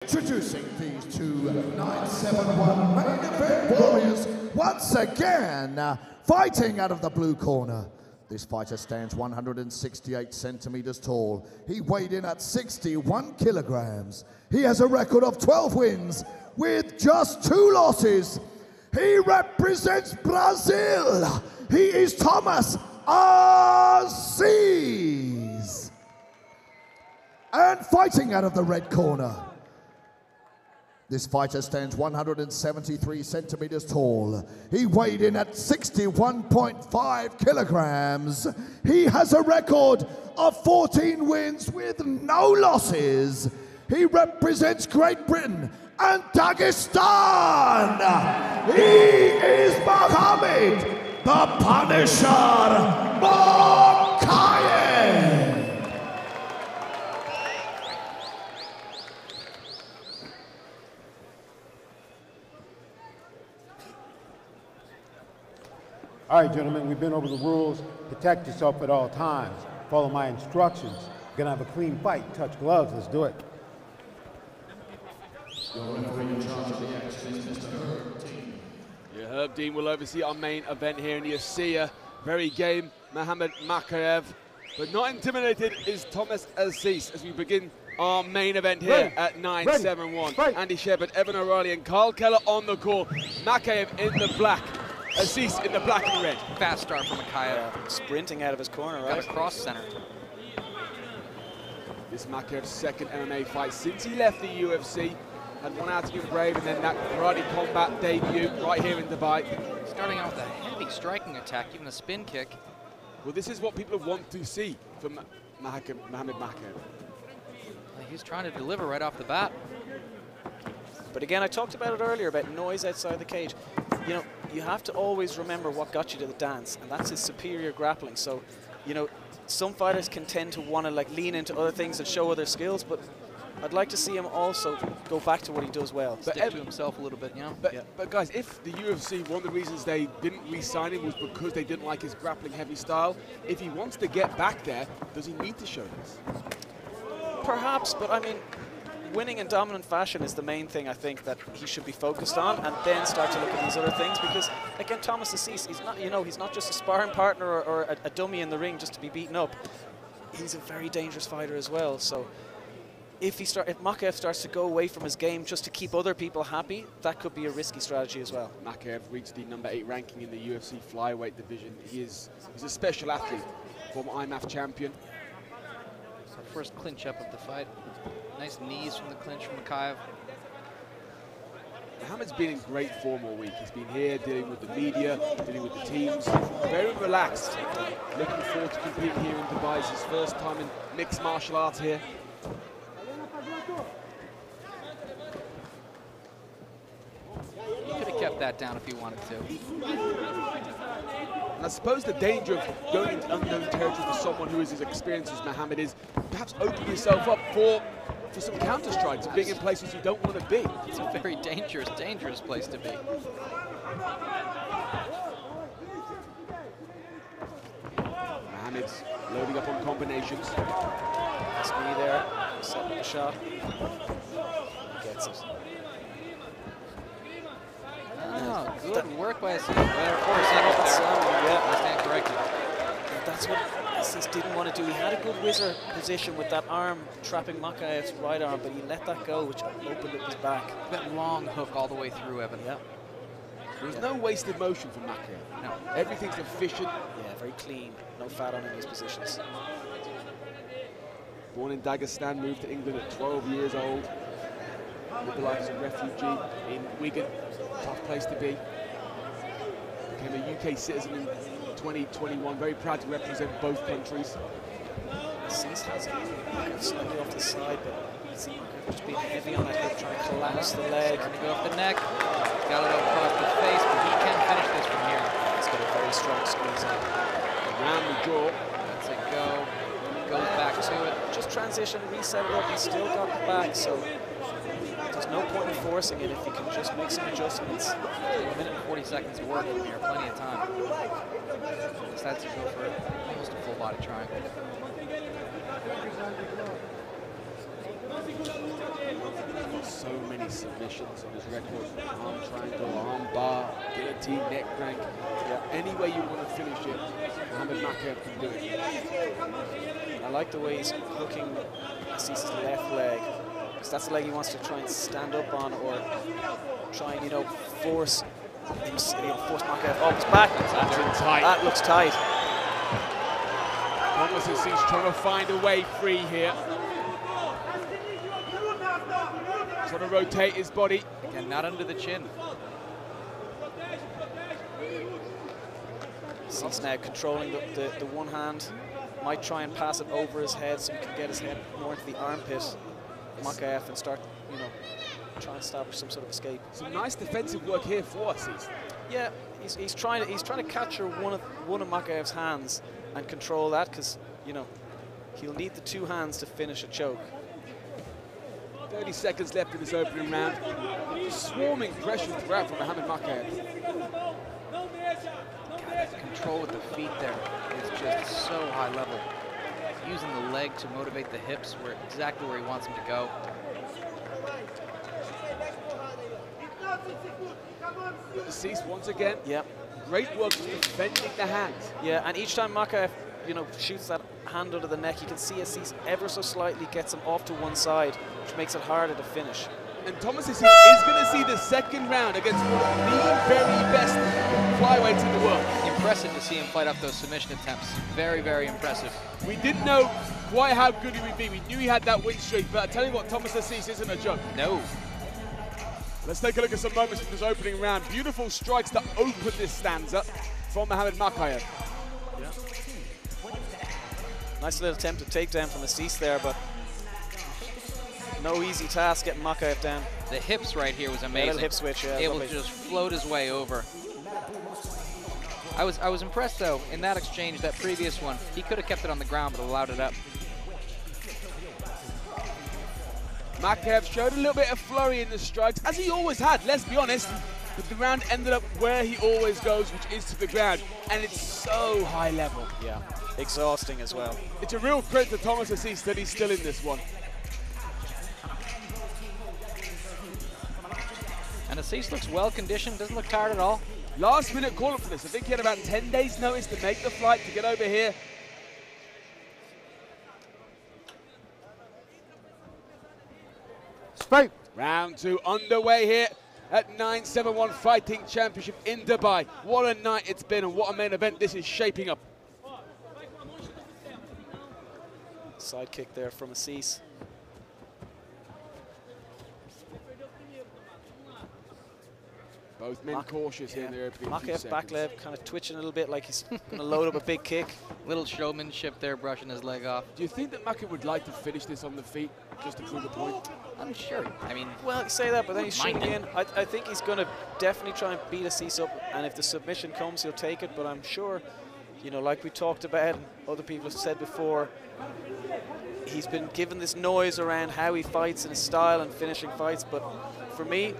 Introducing these two 971 main event warriors once again, fighting out of the blue corner. This fighter stands 168 centimeters tall. He weighed in at 61 kilograms. He has a record of 12 wins with just 2 losses. He represents Brazil. He is Thomas Assis. And fighting out of the red corner, this fighter stands 173 centimeters tall. He weighed in at 61.5 kilograms. He has a record of 14 wins with no losses. He represents Great Britain and Dagestan. He is Muhammad the Punisher Mokaev. All right, gentlemen, we've been over the rules. Protect yourself at all times. Follow my instructions. We're gonna have a clean fight. Touch gloves. Let's do it. Herb Dean will oversee our main event here in the Asia. Very game, Muhammad Mokaev. But not intimidated is Thomas Assis as we begin our main event here at 971. Andy Shepard, Evan O'Reilly, and Carl Keller on the call. Mokaev in the black. Assis in the black and red. Fast start from Mokaev. Sprinting out of his corner, right? Got across center. This Mokaev's second MMA fight since he left the UFC. Had one outing in Brave and then that karate combat debut right here in Dubai. Starting out with a heavy striking attack, even a spin kick. Well, this is what people want to see from Muhammad Mokaev. He's trying to deliver right off the bat. But again, I talked about it earlier, about noise outside the cage. You know, you have to always remember what got you to the dance, and that's his superior grappling. So, you know, some fighters can tend to want to like lean into other things and show other skills, but I'd like to see him also go back to what he does well. Stick to himself a little bit, you know? But guys, if the UFC, one of the reasons they didn't re-sign him was because they didn't like his grappling heavy style, if he wants to get back there, does he need to show this? Perhaps, but I mean, winning in dominant fashion is the main thing I think that he should be focused on, and then start to look at these other things, because again, Thomas Assis, he's not, you know, he's not just a sparring partner or a dummy in the ring just to be beaten up. He's a very dangerous fighter as well. So if Mokaev starts to go away from his game just to keep other people happy, that could be a risky strategy as well. Mokaev reached the number 8 ranking in the UFC flyweight division. He's a special athlete, former IMAF champion. So first clinch up of the fight. Nice knees from the clinch from Mokaev. Muhammad's been in great form all week. He's been here dealing with the media, dealing with the teams. Very relaxed. Looking forward to competing here in Dubai. It's his first time in mixed martial arts here. He could have kept that down if he wanted to. And I suppose the danger of going into unknown territory for someone who is as experienced as Muhammad is perhaps opening yourself up for some counter strikes and being in places you don't want to be. It's a very dangerous place to be. Muhammad's loading up on combinations. That's me there, setting the shot. Gets it. Oh, good work by Assis. Well, of course, he got there. Yeah, I stand corrected. That's what Assis didn't want to do. He had a good whizzer position with that arm trapping Mokaev's right arm, but he let that go, which opened up his back. That long hook all the way through, Evan. Yeah. There's no wasted motion from Mokaev. No. Everything's efficient. Yeah, very clean. No fat on these positions. Born in Dagestan, moved to England at 12 years old. Lived the life as a refugee in Wigan. Tough place to be. Became a UK citizen in 2021. Very proud to represent both countries. Assis has it slightly off the side, but see Mokaev just being heavy on that hip, trying to collapse the leg. Trying to go off the neck. Got it across the face, but he can finish this from here. He's got a very strong squeeze on. Around the jaw. Lets it go. Goes back to it. Just transition, reset it up. He's still got the back, so there's no point in forcing it if he can just make some adjustments. 1 minute and 40 seconds to work from here, plenty of time. Decides to go for almost a full body triangle. So many submissions on his record. Arm triangle, arm bar, guillotine, neck crank. Yeah, any way you want to finish it, Muhammad Mokaev can do it. I like the way he's hooking Assis's left leg, because that's the leg he wants to try and stand up on, or try and, you know, force Mokaev off his back. That's tight. That looks tight. Thomas Assis trying to find a way free here. Trying to rotate his body. And not under the chin. Assis now controlling the one hand. Might try and pass it over his head so he can get his head more into the armpit. Mokaev and start, you know, try and establish some sort of escape. Some nice defensive work here for Assis. Yeah, he's trying to capture one of Mokaev's hands and control that, because, you know, he'll need the two hands to finish a choke. 30 seconds left in this opening round. Swarming pressure throughout from Muhammad Mokaev. Control with the feet there is just so high level. Using the leg to motivate the hips, exactly where he wants them to go. Assis once again. Yep. Great work defending the hands. Yeah, and each time Mokaev, you know, shoots that hand under the neck, you can see Assis ever so slightly gets him off to one side, which makes it harder to finish. And Thomas Assis is going to see the second round against one of the very best flyweights in the world. Impressive to see him fight off those submission attempts. Very, very impressive. We didn't know quite how good he would be. We knew he had that win streak, but I tell you what, Thomas Assis isn't a joke. No. Let's take a look at some moments from this opening round. Beautiful strikes to open this stanza from Muhammad Mokaev. Yeah. Nice little attempt to take down from Assis there, but no easy task getting Mokaev down. The hips right here was amazing. Yeah, little hip switch, yeah. Able lovely. to just float his way over. I was impressed though in that exchange, that previous one. He could have kept it on the ground but allowed it up. Mokaev showed a little bit of flurry in the strikes, as he always had, let's be honest. But the round ended up where he always goes, which is to the ground. And it's so high level. Yeah, exhausting as well. It's a real credit to Thomas Assis that he's still in this one. And Assis looks well conditioned, doesn't look tired at all. Last minute call up for this. I think he had about 10 days notice to make the flight to get over here. Spike. Round 2 underway here at 971 Fighting Championship in Dubai. What a night it's been and what a main event this is shaping up. Side kick there from Assis. Both men cautious here in the opening few Mokaev's back seconds. leg kind of twitching a little bit like he's going to load up a big kick. Little showmanship there, brushing his leg off. Do you think that Mokaev would like to finish this on the feet just to prove a point? I'm sure. I mean, Well, you say that, but then he's Mind shooting it. in. I think he's going to definitely try and beat Assis up, and if the submission comes, he'll take it. But I'm sure, you know, like we talked about and other people have said before, he's been given this noise around how he fights and his style and finishing fights. But for me,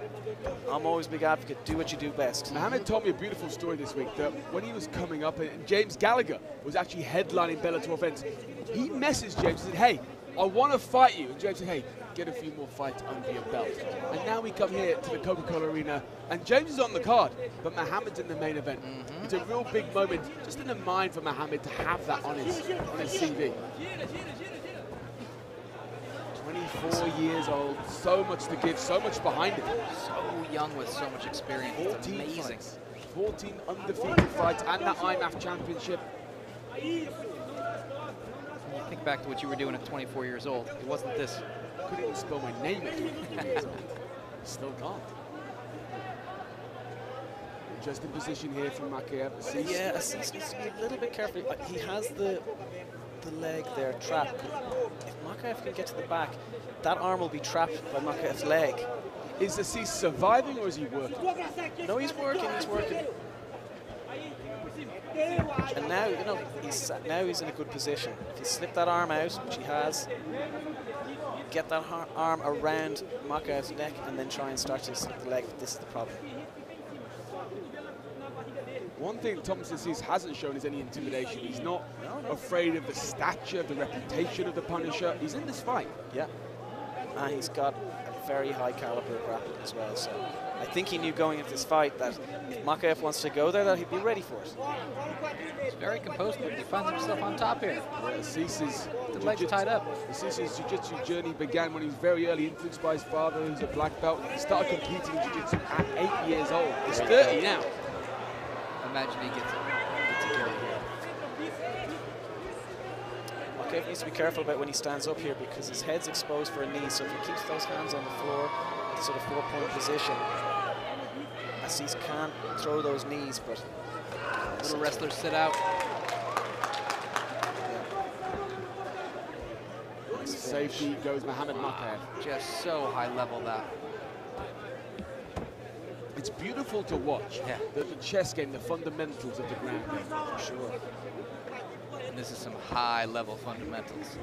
I'm always a big advocate, do what you do best. Mohamed told me a beautiful story this week that when he was coming up, and James Gallagher was actually headlining Bellator events, he messaged James and said, hey, I want to fight you. And James said, hey, get a few more fights under your belt. And now we come here to the Coca-Cola Arena, and James is on the card, but Mohamed's in the main event. It's a real big moment, just in the mind for Mohamed to have that on his CV. 24 years old, so much to give, so much behind him. so young with so much experience. It's 14 amazing. fights, 14 undefeated fights, and the IMAF championship. When you think back to what you were doing at 24 years old, it wasn't this. Couldn't even spell my name at 24 years old. Still can't. Interesting position here from Mokaev. Yeah, Assis needs to be a little bit careful. He has the leg there trapped. If Mokaev can get to the back, that arm will be trapped by Mokaev's leg. Is Assis surviving or is he working? No, he's working, he's working. And now, you know, he's in a good position. If he slip that arm out, which he has, get that arm around Mokaev's neck and then try and start to slip the leg. This is the problem. One thing Thomas Assis hasn't shown is any intimidation. He's not afraid of the stature, the reputation of the Punisher. He's in this fight. Yeah. and he's got a very high caliber grappling as well. So I think he knew going into this fight that if Mokaev wants to go there, that he'd be ready for it. He's very composed, but he finds himself on top here. Assis's The legs tied up. Assis's jiu-jitsu journey began when he was very early, influenced by his father, who's a black belt. He started competing in jiu-jitsu at 8 years old. He's 30 now. Imagine he gets to get it here. Mokaev needs to be careful about when he stands up here because his head's exposed for a knee, so if he keeps those hands on the floor, sort of 4-point position, Assis can't throw those knees, but Little wrestlers sit out. Safety goes Muhammad Mokaev. Just so high level that. It's beautiful to watch. Yeah. The chess game, the fundamentals of the ground game. for sure. And this is some high level fundamentals.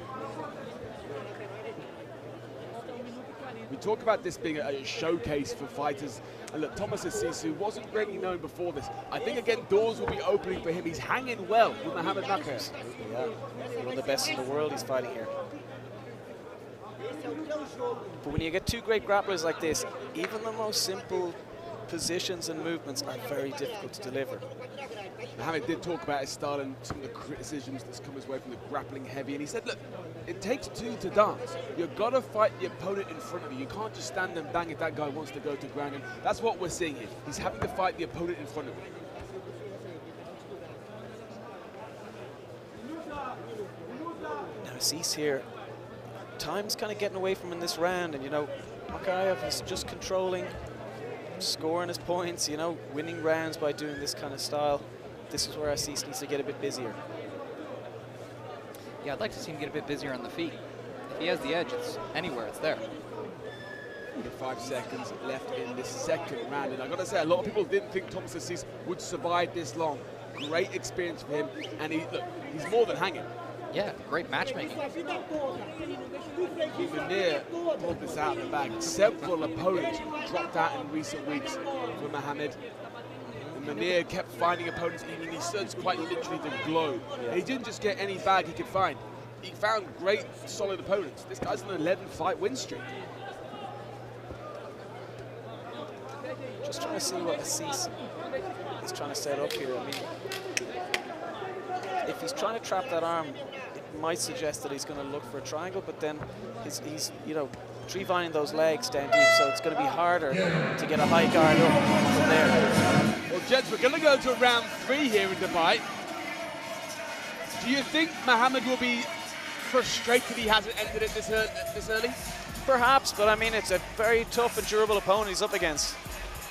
We talk about this being a showcase for fighters. And look, Thomas Assis, who wasn't greatly known before this, I think, again, doors will be opening for him. He's hanging well with Muhammad Mokaev. Yeah, one of the best in the world he's fighting here. But when you get two great grapplers like this, even the most simple positions and movements are very difficult to deliver. Muhammad did talk about his style and some of the criticisms that's come his way from the grappling heavy, and he said, look, it takes two to dance. You've got to fight the opponent in front of you. You can't just stand and bang if that guy wants to go to ground, and that's what we're seeing here. He's having to fight the opponent in front of him. Now Assis here, time's kind of getting away from him in this round, and you know, Mokaev is just controlling, scoring his points, you know, winning rounds by doing this kind of style. This is where Assis needs to get a bit busier. Yeah, I'd like to see him get a bit busier on the feet. If he has the edge, it's anywhere, it's there. 5 seconds left in this second round, and I've got to say, a lot of people didn't think Thomas Assis would survive this long. Great experience for him, and he's more than hanging. Yeah, great matchmaking. Munir pulled this out of the bag. Several opponents dropped out in recent weeks for Muhammad. And Munir kept finding opponents, even he searched quite literally the globe. And he didn't just get any bag he could find. He found great, solid opponents. This guy's on an 11-fight win streak. Just trying to see what Assis is trying to set up here. I mean, if he's trying to trap that arm, it might suggest that he's going to look for a triangle, but then he's you know, tree-vining those legs down deep, so it's going to be harder to get a high guard up from there. Well, gents, we're going to go to round 3 here in Dubai. Do you think Muhammad will be frustrated he hasn't ended it this early? Perhaps, but I mean, it's a very tough and durable opponent he's up against.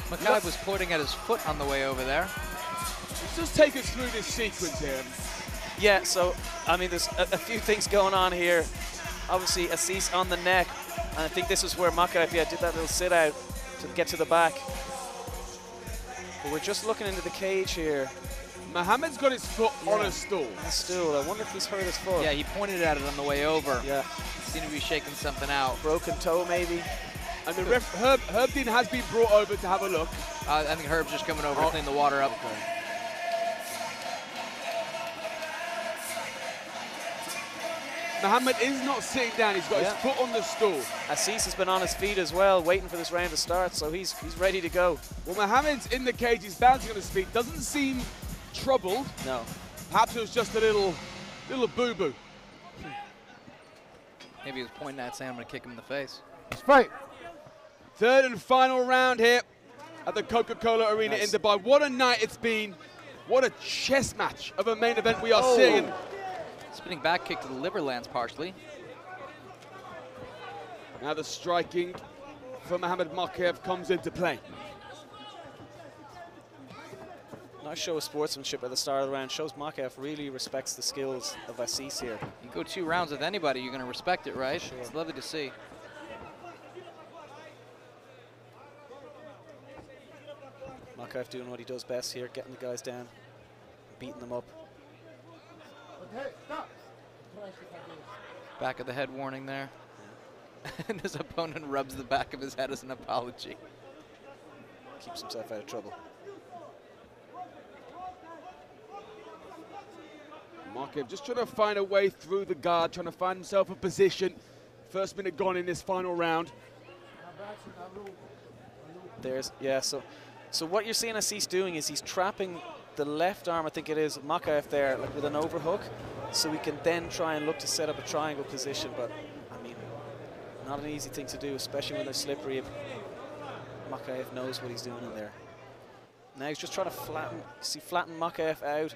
Mokaev was pointing at his foot on the way over there. Just take us through this sequence here. Yeah, so, I mean, there's a few things going on here. Obviously, Assis on the neck, and I think this is where Mokaev did that little sit-out to get to the back. But we're just looking into the cage here. Muhammad's got his foot on a stool. A stool. I wonder if he's hurt his foot. Yeah, he pointed at it on the way over. Yeah. Seemed to be shaking something out. Broken toe, maybe. And the ref, Herb Dean has been brought over to have a look. I think Herb's just coming over to clean the water up. Okay. Muhammad is not sitting down, he's got his foot on the stool. Assis has been on his feet as well, waiting for this round to start, so he's ready to go. Well, Muhammad's in the cage, he's bouncing on his feet, doesn't seem troubled. No. Perhaps it was just a little boo-boo. Maybe he was pointing at saying I'm going to kick him in the face. Let's fight. Third and final round here at the Coca-Cola Arena in Dubai. What a night it's been. What a chess match of a main event we are seeing. Spinning back kick to the liver lands partially. Now the striking for Muhammad Mokaev comes into play. Nice show of sportsmanship at the start of the round. Shows Mokaev really respects the skills of Assis here. You go 2 rounds with anybody, you're going to respect it, right? Sure. It's lovely to see. Mokaev doing what he does best here, getting the guys down, beating them up. Back of the head warning there. And his opponent rubs the back of his head as an apology. Keeps himself out of trouble. Mokaev just trying to find a way through the guard, trying to find himself a position First minute gone in this final round. So what you're seeing Assis doing is he's trapping the left arm, I think it is, of Mokaev there, like with an overhook, so we can then try and look to set up a triangle position. But I mean, not an easy thing to do, especially when they're slippery. If Mokaev knows what he's doing in there. Now he's just trying to flatten Mokaev out.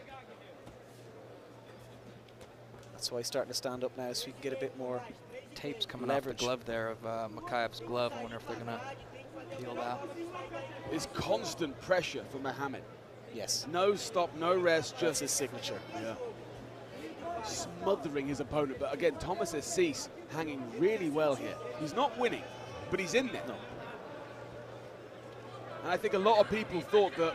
That's why he's starting to stand up now, so he can get a bit more Tape's coming leverage. off the glove there of Mokaev's glove. I wonder if they're going to heal that. It's constant pressure for Muhammad. Yes. No stop, no rest, That's just his signature. yeah. Smothering his opponent. But again, Thomas Assis hanging really well here. He's not winning, but he's in there. No. And I think a lot of people thought that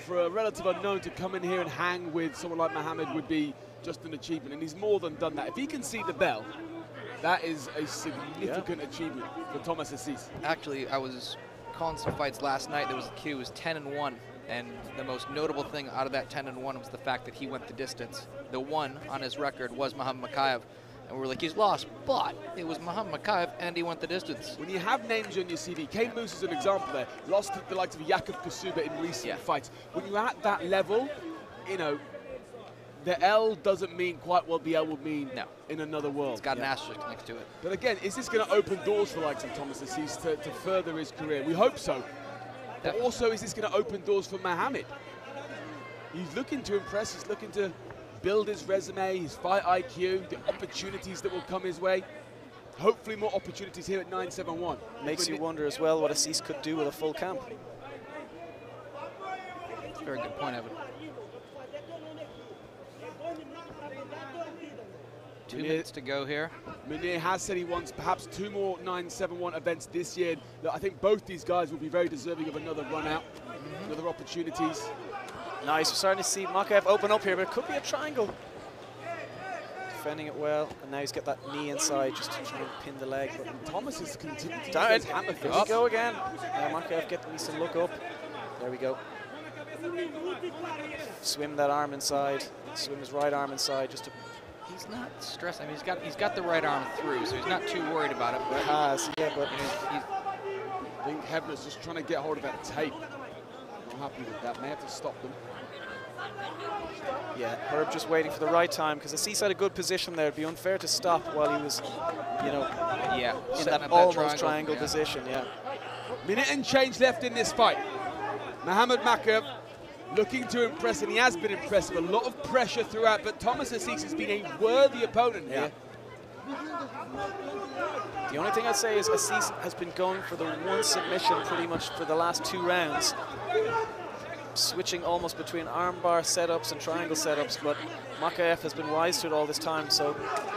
for a relative unknown to come in here and hang with someone like Muhammad would be just an achievement, and he's more than done that. If he can see the bell, that is a significant achievement for Thomas Assis. Actually, I was calling some fights last night. There was a kid who was 10-1, and the most notable thing out of that 10-1 was the fact that he went the distance. The one on his record was Muhammad Mokaev, and we were like, he's lost, but it was Muhammad Mokaev, and he went the distance. When you have names on your CV, Kane Moose is an example there. Lost to the likes of Yakov Kasuba in recent fights. When you're at that level, you know, the L doesn't mean quite what the L would mean in another world. It's got an asterisk next to it. But again, is this going to open doors for likes of Thomas Assis to further his career? We hope so. But also, is this going to open doors for Muhammad? He's looking to impress. He's looking to build his resume, his fight IQ, the opportunities that will come his way. Hopefully more opportunities here at 971. Makes you wonder as well what Assis could do with a full camp. That's a very good point, Evan. 2 minutes to go here. Munir has said he wants perhaps 2 more 971 events this year. I think both these guys will be very deserving of another run out, another opportunities. Nice, we're starting to see Mokaev open up here, but it could be a triangle. Defending it well, and now he's got that knee inside just to try and pin the leg. But Thomas is continuing to down. use his hammer fist. There we go again. Now Mokaev needs to look up. There we go. Swim that arm inside. Swim his right arm inside just to. He's not stressed. I mean, he's got the right arm through, so he's not too worried about it. But I think Hebner's just trying to get hold of that tape. Not happy with that. May have to stop them. Yeah, Herb just waiting for the right time because Assis had a good position there. It'd be unfair to stop while he was, you know, in that almost triangle position. Yeah. Minute and change left in this fight. Muhammad Mokaev looking to impress, and he has been impressive. A lot of pressure throughout, but Thomas Assis has been a worthy opponent here. The only thing I'd say is Assis has been going for the one submission pretty much for the last 2 rounds. Switching almost between armbar setups and triangle setups, but Mokaev has been wise to it all this time, so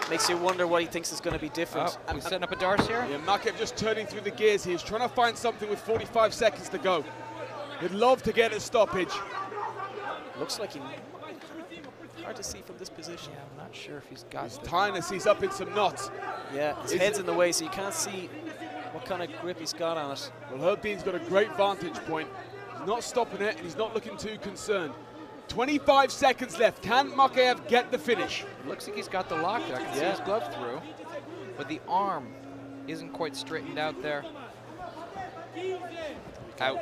makes you wonder what he thinks is going to be different. Are we setting up a Darce here? Yeah, Mokaev just turning through the gears. He's trying to find something with 45 seconds to go. He'd love to get a stoppage. Looks like he might. Hard to see from this position. Yeah, I'm not sure if he's got He's tying Assis up in some knots. Yeah, his head's in the way, so you can't see what kind of grip he's got on it. Well, Herb Dean's got a great vantage point. He's not stopping it, and he's not looking too concerned. 25 seconds left. Can Mokaev get the finish? It looks like he's got the lock there. I can see his glove through, but the arm isn't quite straightened out there. Out.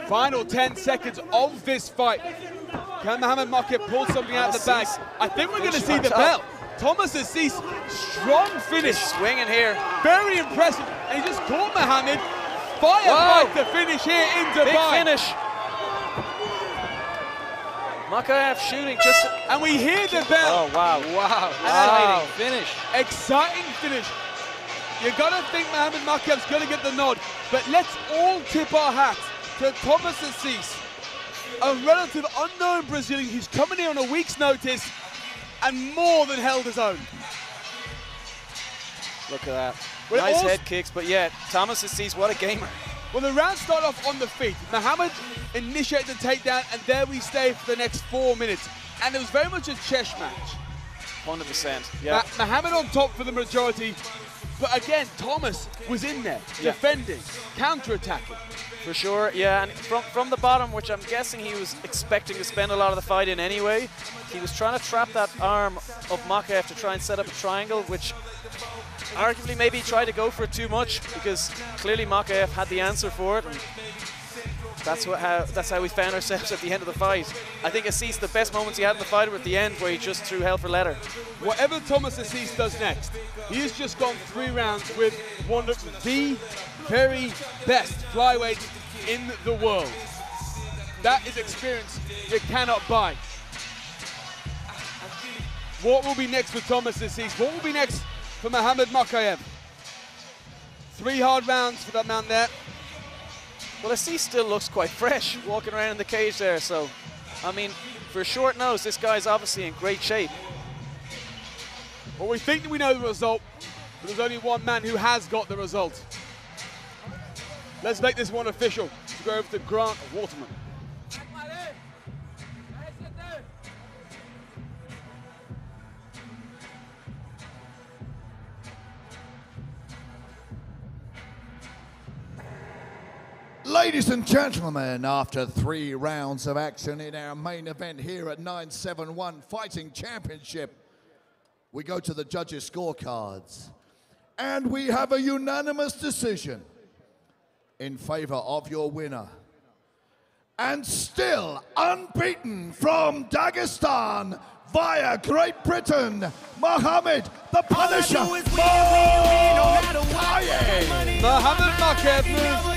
Final 10 seconds of this fight. Can Muhammad Mokaev pull something out of the bag? I think we're going to see the bell. Thomas Assis, strong finish. Swinging here. Very impressive. And he just caught Muhammad. Firefight to finish here in Dubai. Big finish. Mokaev shooting just. And we hear the bell. Oh, wow. Exciting finish. Exciting finish. You got to think Muhammad Mokaev's going to get the nod. But let's all tip our hats to Thomas Assis, a relative unknown Brazilian who's coming here on a week's notice and more than held his own. Look at that. Well, nice head kicks, but yeah, Thomas Assis, what a gamer. Well, the round started off on the feet. Muhammad initiated the takedown, and there we stay for the next 4 minutes. And it was very much a chess match. 100%, yeah. Muhammad on top for the majority, but again, Thomas was in there, defending, counter-attacking. For sure, yeah, and from the bottom, which I'm guessing he was expecting to spend a lot of the fight in anyway, he was trying to trap that arm of Mokaev to try and set up a triangle, which arguably maybe tried to go for it too much, because clearly Mokaev had the answer for it. And that's how we found ourselves at the end of the fight. I think Assis, the best moments he had in the fight were at the end, where he just threw hell for leather. Whatever Thomas Assis does next, he has just gone 3 rounds with one of the very best flyweights in the world. That is experience you cannot buy. What will be next for Thomas Assis? What will be next for Muhammad Mokaev? 3 hard rounds for that man there. Well, Assis still looks quite fresh walking around in the cage there, so, I mean, for short nose, this guy's obviously in great shape. Well, we think that we know the result, but there's only one man who has got the result. Let's make this one official. Let's go over to Grant Waterman. Ladies and gentlemen, after 3 rounds of action in our main event here at 971 Fighting Championship, we go to the judges' scorecards. And we have a unanimous decision in favor of your winner. And still unbeaten from Dagestan via Great Britain, Muhammad the Punisher Mokaev. Muhammad Mokaev moves